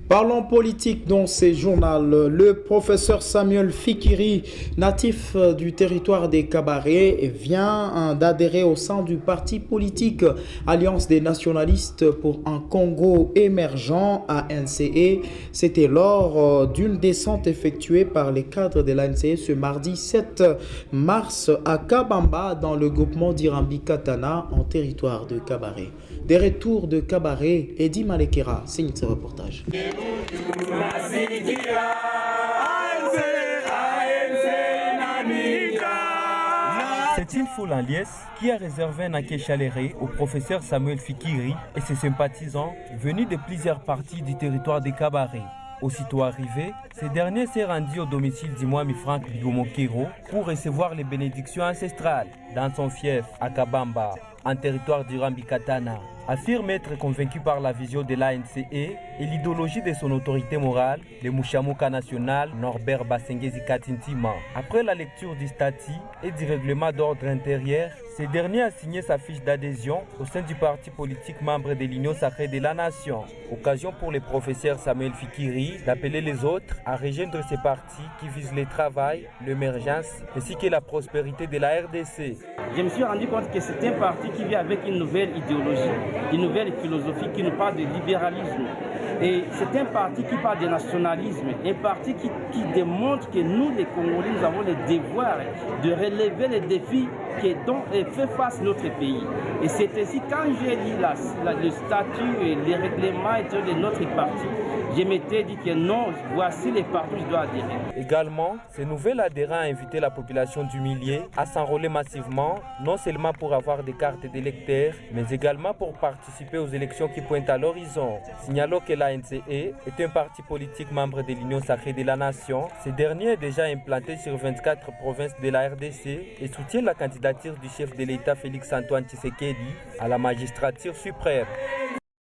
Parlons politique dans ces journaux. Le professeur Samuel Fikiri, natif du territoire des Kabaré, vient d'adhérer au sein du parti politique Alliance des nationalistes pour un Congo émergent (ANCE). C'était lors d'une descente effectuée par les cadres de l'ANCE ce mardi 7 mars à Kabamba dans le groupement d'Irambi Katana en territoire de Kabaré. Des retours de Kabaré, Eddie Malekera signe ce reportage. C'est une foule en liesse qui a réservé un accueil chaleureux au professeur Samuel Fikiri et ses sympathisants venus de plusieurs parties du territoire des Kabaré. Aussitôt arrivé, ce dernier s'est rendu au domicile d'Imouami Franck Bigomokero pour recevoir les bénédictions ancestrales dans son fief à Kabamba, en territoire d'Irambi Katana. Affirme être convaincu par la vision de l'ANCE et l'idéologie de son autorité morale, le Mouchamouka national Norbert Basengezi Katintima. Après la lecture du statut et du règlement d'ordre intérieur, ce dernier a signé sa fiche d'adhésion au sein du parti politique membre de l'Union sacrée de la Nation. Occasion pour le professeur Samuel Fikiri d'appeler les autres à rejoindre ces partis qui visent le travail, l'émergence ainsi que la prospérité de la RDC. Je me suis rendu compte que c'est un parti qui vient avec une nouvelle idéologie, une nouvelle philosophie qui nous parle de libéralisme. Et c'est un parti qui parle de nationalisme, un parti qui démontre que nous, les Congolais, nous avons le devoir de relever les défis dont fait face notre pays. Et c'est ainsi, quand j'ai lu le statut et les règlements de notre parti, je m'étais dit que non, voici les partis où je dois adhérer. Également, ce nouvel adhérent a invité la population du milieu à s'enrôler massivement, non seulement pour avoir des cartes d'électeurs, mais également pour participer aux élections qui pointent à l'horizon. Signalons que l'ANCE est un parti politique membre de l'Union sacrée de la Nation. Ce dernier est déjà implanté sur 24 provinces de la RDC et soutient la candidature du chef de l'État Félix Antoine Tshisekedi à la magistrature suprême.